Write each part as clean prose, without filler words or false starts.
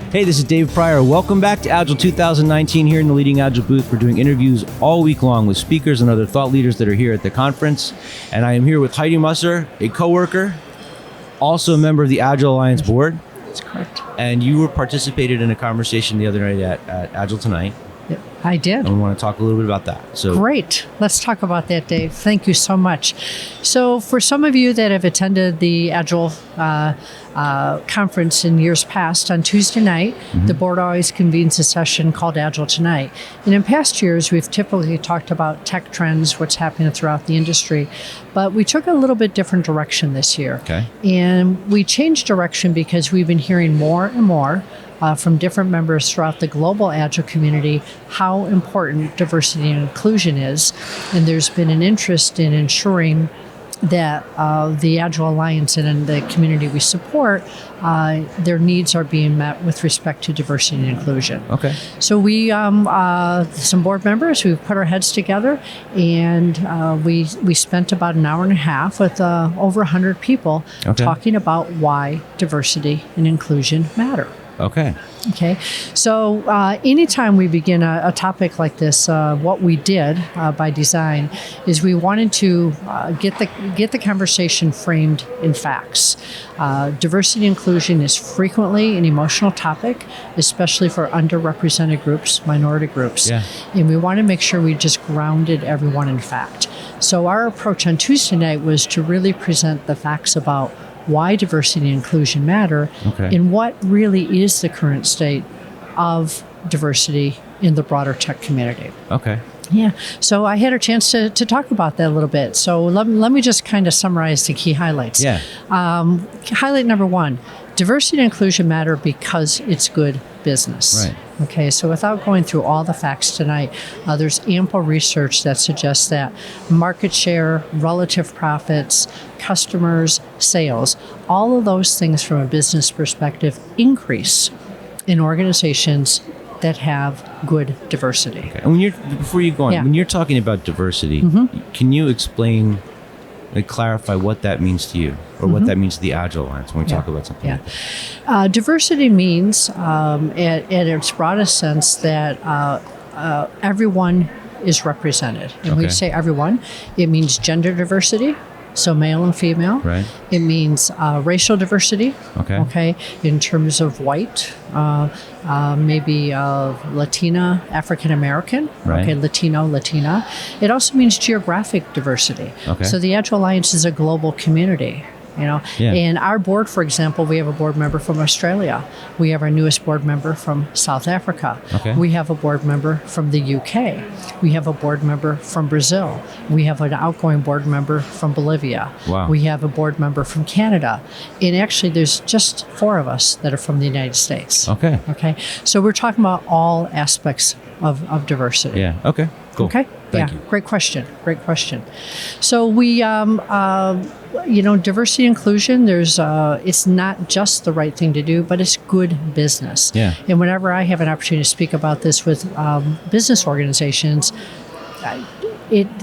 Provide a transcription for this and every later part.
Hey, this is Dave Pryor. Welcome back to Agile 2019 here in the Leading Agile booth. We're doing interviews all week long with speakers and other thought leaders that are here at the conference. And I am here with Heidi Musser, a coworker, also a member of the Agile Alliance Board. That's correct. And you were participated in a conversation the other night at Agile Tonight. Yep, I did. And we want to talk a little bit about that. So great. Let's talk about that, Dave. Thank you so much. So for some of you that have attended the Agile conference in years past, on Tuesday night, the board always convenes a session called Agile Tonight. And in past years, we've typically talked about tech trends, what's happening throughout the industry. But we took a little bit different direction this year. Okay. And we changed direction because we've been hearing more and more from different members throughout the global Agile community how important diversity and inclusion is. And there's been an interest in ensuring that the Agile Alliance and the community we support, their needs are being met with respect to diversity and inclusion. Okay. So we, some board members, we put our heads together and we spent about an hour and a half with over 100 people talking about why diversity and inclusion matter. Okay. Okay. So anytime we begin a topic like this, what we did by design is we wanted to get the conversation framed in facts. Diversity and inclusion is frequently an emotional topic, especially for underrepresented groups, minority groups. Yeah. And we want to make sure we just grounded everyone in fact. So our approach on Tuesday night was to really present the facts about why diversity and inclusion matter, and what really is the current state of diversity in the broader tech community. Okay. Yeah. So I had a chance to talk about that a little bit. So let me just kind of summarize the key highlights. Yeah. Highlight number one, diversity and inclusion matter because it's good business. Right. Okay, so without going through all the facts tonight, there's ample research that suggests that market share, relative profits, customers, sales, all of those things from a business perspective increase in organizations that have good diversity. Okay. And before you go on, when you're talking about diversity, can you explain, clarify what that means to you, or what that means to the Agile Alliance when we talk about something like that? Diversity means, at its broadest sense, that everyone is represented. And when we say everyone, it means gender diversity, so male and female. Right. It means racial diversity. Okay. In terms of white, maybe Latina, African American. Right. Okay, Latino, Latina. It also means geographic diversity. Okay. So the Agile Alliance is a global community. And our board, for example, we have a board member from Australia. We have our newest board member from South Africa. Okay. We have a board member from the UK. We have a board member from Brazil. We have an outgoing board member from Bolivia. Wow. We have a board member from Canada. And actually, there's just 4 of us that are from the United States. Okay. Okay. So we're talking about all aspects of diversity. Yeah. Okay. Cool. Okay. Thank you. Great question. So we, diversity and inclusion, it's not just the right thing to do, but it's good business. Yeah. And whenever I have an opportunity to speak about this with business organizations,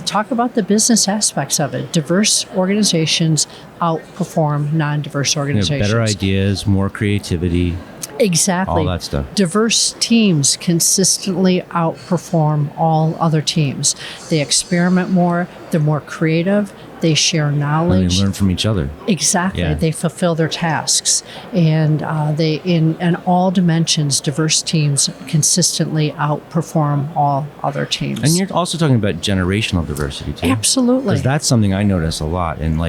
talk about the business aspects of it. Diverse organizations outperform non-diverse organizations. Better ideas, more creativity. Exactly. All that stuff. Diverse teams consistently outperform all other teams. They experiment more, they're more creative, they share knowledge. And they learn from each other. Exactly. Yeah. They fulfill their tasks. And they, in all dimensions, diverse teams consistently outperform all other teams. And you're also talking about generational diversity, too. Absolutely. Because that's something I notice a lot. And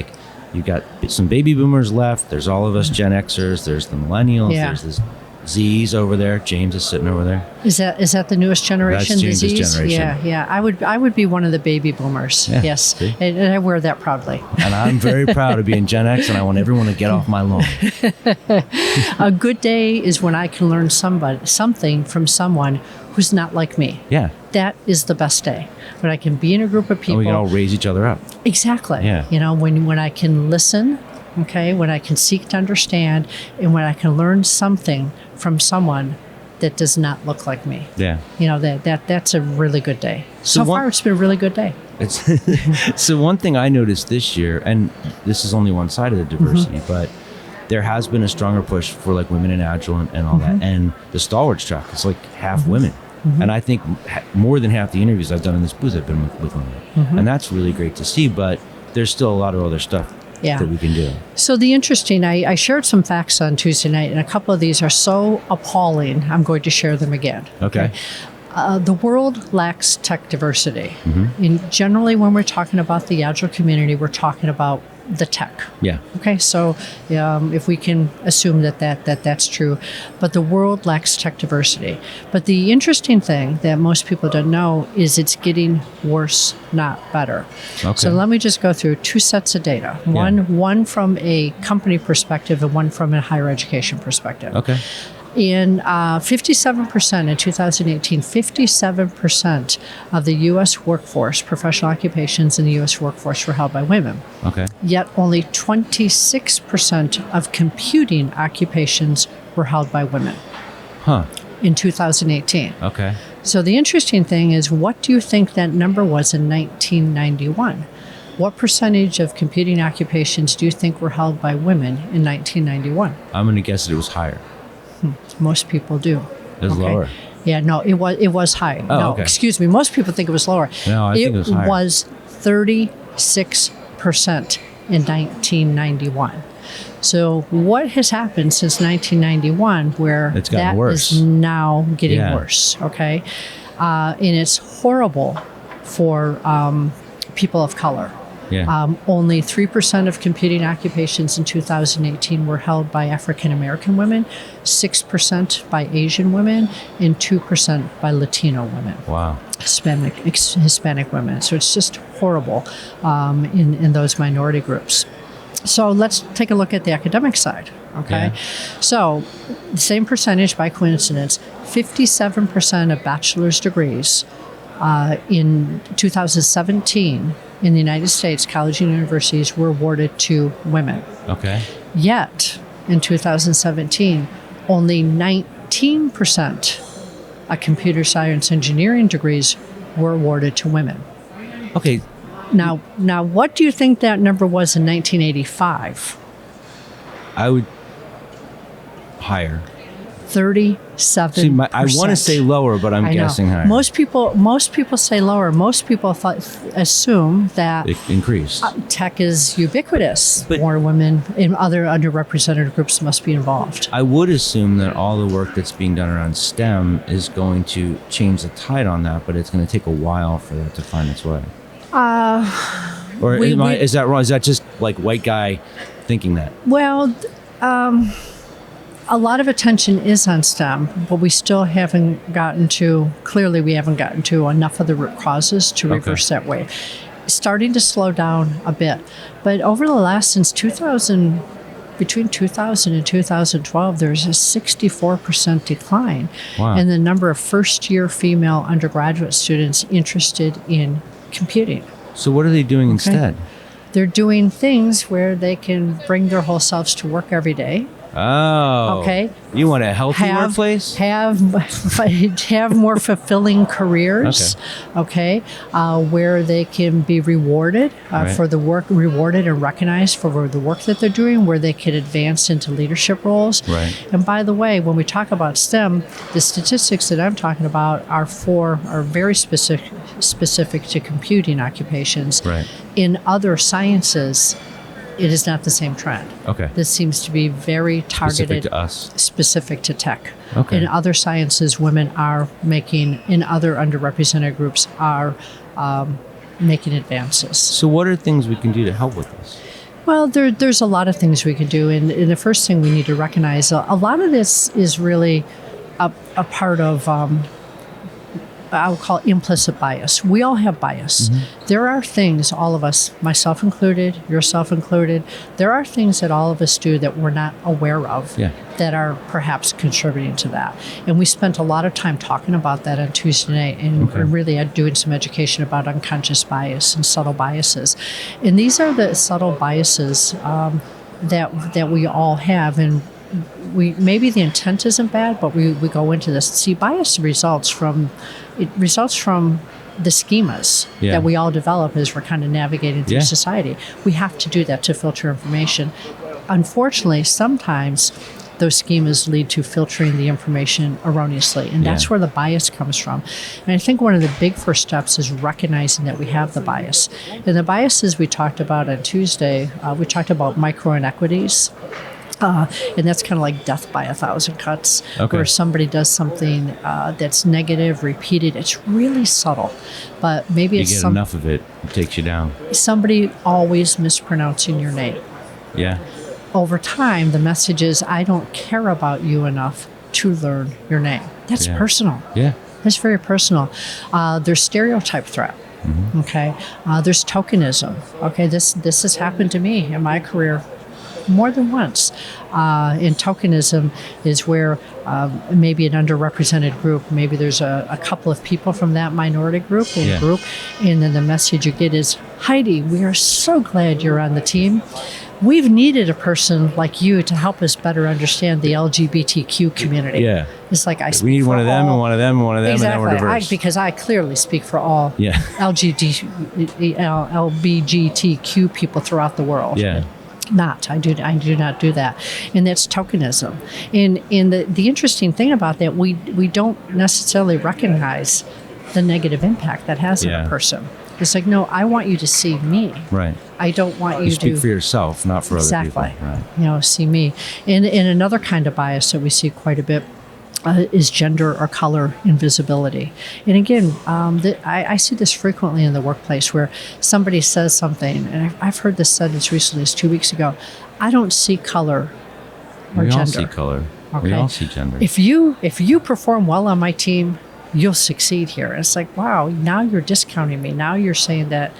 you've got some baby boomers left. There's all of us Gen Xers. There's the millennials. Yeah. There's this Z's over there. James is sitting over there. Is that the newest generation? That's James's the Z's? generation. Yeah. I would be one of the baby boomers. Yeah, yes, see? and I wear that proudly. And I'm very proud of being Gen X, and I want everyone to get off my lawn. A good day is when I can learn something from someone who's not like me. Yeah. That is the best day. When I can be in a group of people. And we can all raise each other up. Exactly. Yeah. When I can listen, when I can seek to understand, and when I can learn something from someone that does not look like me. Yeah. That's a really good day. So far, it's been a really good day. So one thing I noticed this year, and this is only one side of the diversity, but there has been a stronger push for like women in Agile and all that. And the stalwarts track is like half women. And I think more than half the interviews I've done in this booth have been with women. And that's really great to see, but there's still a lot of other stuff that we can do. So I shared some facts on Tuesday night, and a couple of these are so appalling, I'm going to share them again. Okay. The world lacks tech diversity. And generally, when we're talking about the Agile community, we're talking about the tech. Yeah. Okay, so if we can assume that's true, but the world lacks tech diversity. But the interesting thing that most people don't know is it's getting worse, not better. Okay. So let me just go through two sets of data. One from a company perspective and one from a higher education perspective. Okay. In 57% in 2018, 57% of the U.S. workforce, professional occupations in the U.S. workforce were held by women. Okay. Yet only 26% of computing occupations were held by women. In 2018. Okay. So the interesting thing is, what do you think that number was in 1991? What percentage of computing occupations do you think were held by women in 1991? I'm going to guess that it was higher. Most people do. It was lower. Yeah, no, it was high. No, okay. Excuse me. Most people think it was lower. No, I think it was higher. It was 36% in 1991. So what has happened since 1991 where it's gotten that worse. is now getting worse, okay? And it's horrible for people of color. Yeah. Only 3% of computing occupations in 2018 were held by African American women, 6% by Asian women, and 2% by Latino women. Wow. Hispanic women. So it's just horrible in those minority groups. So let's take a look at the academic side. Okay. Yeah. So the same percentage by coincidence, 57% of bachelor's degrees in 2017 in the United States, colleges and universities were awarded to women. Okay. Yet, in 2017, only 19% of computer science engineering degrees were awarded to women. Okay. Now, what do you think that number was in 1985? I would higher. 37%. See, I want to say lower, but I'm guessing higher. Most people say lower. Most people assume that it increased. Tech is ubiquitous. But more women in other underrepresented groups must be involved. I would assume that all the work that's being done around STEM is going to change the tide on that, but it's going to take a while for that to find its way. Is that wrong? Is that just like white guy thinking that? Well, a lot of attention is on STEM, but we still haven't gotten to enough of the root causes to reverse that wave. Starting to slow down a bit. But over the last, between 2000 and 2012, there's a 64% decline in the number of first-year female undergraduate students interested in computing. So what are they doing instead? They're doing things where they can bring their whole selves to work every day. Oh. Okay. You want a healthy workplace? Have more fulfilling careers. Okay. Where they can be rewarded for the work, rewarded and recognized for the work that they're doing, where they can advance into leadership roles. Right. And by the way, when we talk about STEM, the statistics that I'm talking about are very specific to computing occupations. Right. In other sciences, it is not the same trend. Okay. This seems to be very targeted. Specific to us. Specific to tech. Okay. In other sciences, women are making, in other underrepresented groups, are making advances. So what are things we can do to help with this? Well, there's a lot of things we can do. And the first thing we need to recognize, a lot of this is really a part of I'll call it implicit bias. We all have bias. Mm-hmm. There are things, all of us, myself included, yourself included, there are things that all of us do that we're not aware of that are perhaps contributing to that. And we spent a lot of time talking about that on Tuesday night and really doing some education about unconscious bias and subtle biases. And these are the subtle biases that we all have. And maybe the intent isn't bad, but we go into this. See, bias results from the schemas that we all develop as we're kind of navigating through society. We have to do that to filter information. unfortunately, sometimes those schemas lead to filtering the information erroneously. And that's where the bias comes from. And I think one of the big first steps is recognizing that we have the bias. And the biases we talked about on Tuesday, we talked about micro inequities. And that's kind of like death by 1,000 cuts, where somebody does something that's negative, repeated. It's really subtle, but maybe you get enough of it, it takes you down. Somebody always mispronouncing your name. Yeah. Over time, the message is, I don't care about you enough to learn your name. That's personal. Yeah. That's very personal. There's stereotype threat. Mm-hmm. Okay. There's tokenism. Okay. This has happened to me in my career more than once. And tokenism is where maybe an underrepresented group, maybe there's a couple of people from that minority group, and then the message you get is, Heidi, we are so glad you're on the team. We've needed a person like you to help us better understand the LGBTQ community. Yeah. It's like I speak we need for one of them all, and one of them and one of them, exactly, and then we're diverse. because I clearly speak for all LGBTQ people throughout the world. Yeah. I do not do that. And that's tokenism. And the interesting thing about that, we don't necessarily recognize the negative impact that has on a person. It's like, no, I want you to see me. Right. I don't want you to speak for yourself, not for other people. Right. See me. And another kind of bias that we see quite a bit is gender or color invisibility. And again, I see this frequently in the workplace where somebody says something, and I've heard this said as recently as 2 weeks ago, I don't see color or gender. We all see color. Okay? We all see gender. If you perform well on my team, you'll succeed here. And it's like, wow, now you're discounting me. Now you're saying that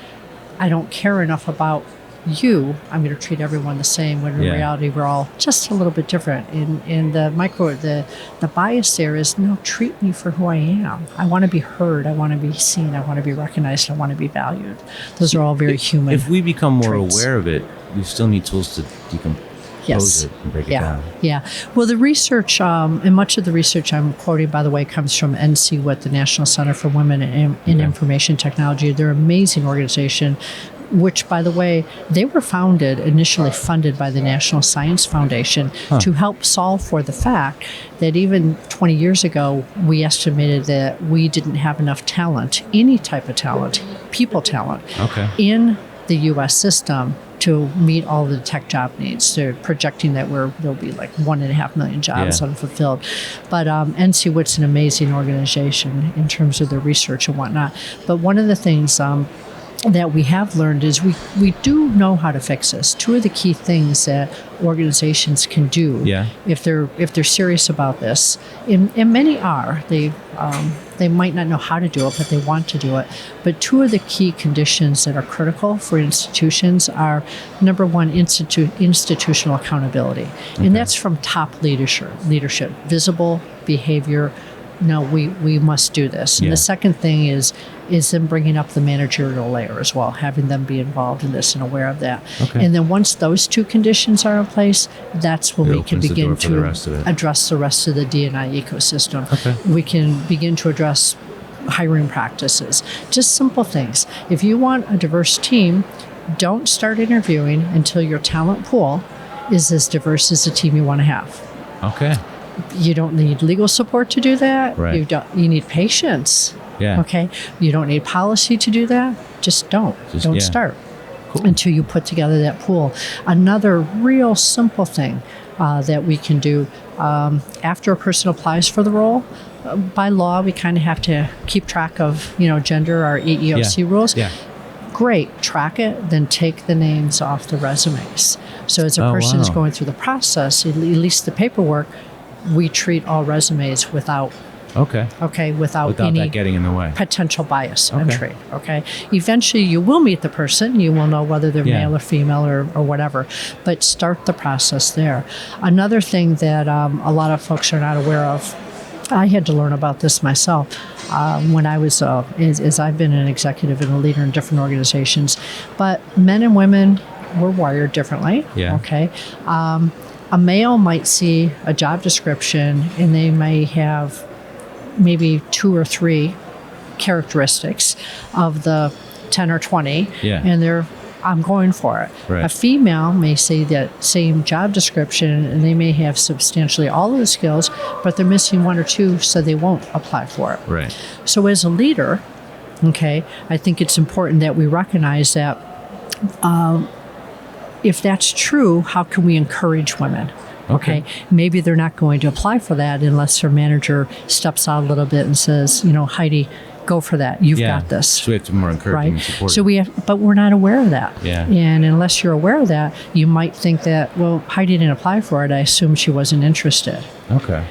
I don't care enough about you. I'm going to treat everyone the same, when in reality we're all just a little bit different. In the bias there is, no, treat me for who I am. I want to be heard. I want to be seen. I want to be recognized. I want to be valued. Those are all very human. If we become more traits. aware of it, we still need tools to decompose it and break it down. Yeah. Well, the research, and much of the research I'm quoting, by the way, comes from NCWIT, the National Center for Women in Information Technology. They're an amazing organization, which, by the way, they were initially funded by the National Science Foundation to help solve for the fact that even 20 years ago, we estimated that we didn't have enough talent, any type of talent, people talent, in the U.S. system to meet all the tech job needs. They're projecting that there'll be like 1.5 million jobs unfulfilled. But NCWIT's an amazing organization in terms of their research and whatnot. But one of the things that we have learned is we do know how to fix this. Two of the key things that organizations can do if they're serious about this, and many are, they might not know how to do it, but they want to do it. But two of the key conditions that are critical for institutions are, number one, institutional accountability. And that's from top leadership, visible behavior. No, we must do this. And the second thing is them bringing up the managerial layer as well, having them be involved in this and aware of that. And then once those two conditions are in place, that's when we can begin to address the rest of the D&I ecosystem. We can begin to address hiring practices, just simple things. If you want a diverse team, don't start interviewing until your talent pool is as diverse as the team you want to have. You don't need legal support to do that. Right. You need patience. Okay. You don't need policy to do that. Just don't start until you put together that pool. Another real simple thing that we can do after a person applies for the role, by law, we kind of have to keep track of, gender, our EEOC rules. Great, track it, then take the names off the resumes. So as a person is going through the process, at least the paperwork, we treat all resumes without without any that getting in the way. Potential bias entry. Eventually you will meet the person, you will know whether they're male or female or whatever, but start the process there. Another thing that a lot of folks are not aware of, I had to learn about this myself when I was, as I've been an executive and a leader in different organizations, but men and women were wired differently. A male might see a job description and they may have maybe 2 or 3 characteristics of the 10 or 20, and they're I'm going for it. Right. A female may say that same job description, and they may have substantially all of the skills, but they're missing one or two, so they won't apply for it. Right. So as a leader, okay, I think it's important that we recognize that if that's true, how can we encourage women? Okay. Maybe they're not going to apply for that unless their manager steps out a little bit and says, Heidi, go for that. You've got this. So we have to be more encouraging and supportive. But we're not aware of that. Yeah. And unless you're aware of that, you might think that, well, Heidi didn't apply for it. I assume she wasn't interested. Okay.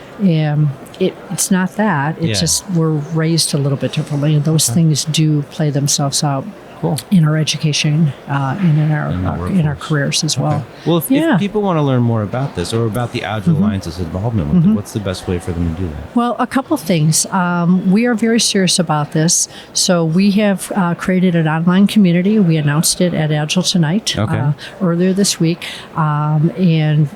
It's not that. It's just we're raised a little bit differently, and those things do play themselves out. Cool. In our education and in our careers as well. Okay. Well, if people want to learn more about this or about the Agile Alliance's involvement with it, what's the best way for them to do that? Well, a couple things. We are very serious about this. So we have created an online community. We announced it at Agile Tonight earlier this week, and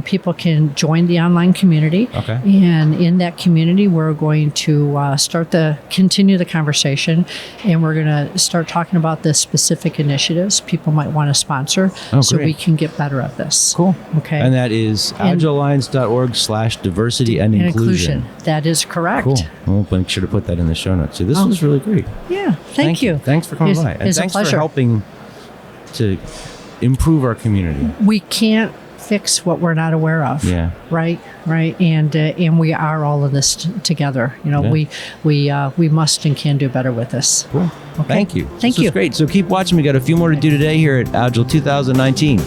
people can join the online community. Okay. And in that community, we're going to continue the conversation, and we're going to start talking about the specific initiatives people might want to sponsor so we can get better at this. Cool. Okay. And that is agilealliance.org/diversity and inclusion. That is correct. Cool. We'll make sure to put that in the show notes. So this was really great. Yeah. Thank you. Thanks for coming by. And thanks for helping to improve our community. We can't fix what we're not aware of. Yeah. Right. And we are all in this together. We must and can do better with this. Cool. Okay. Thank you. Thank you. This was great. So keep watching. We got a few more to do today here at Agile 2019.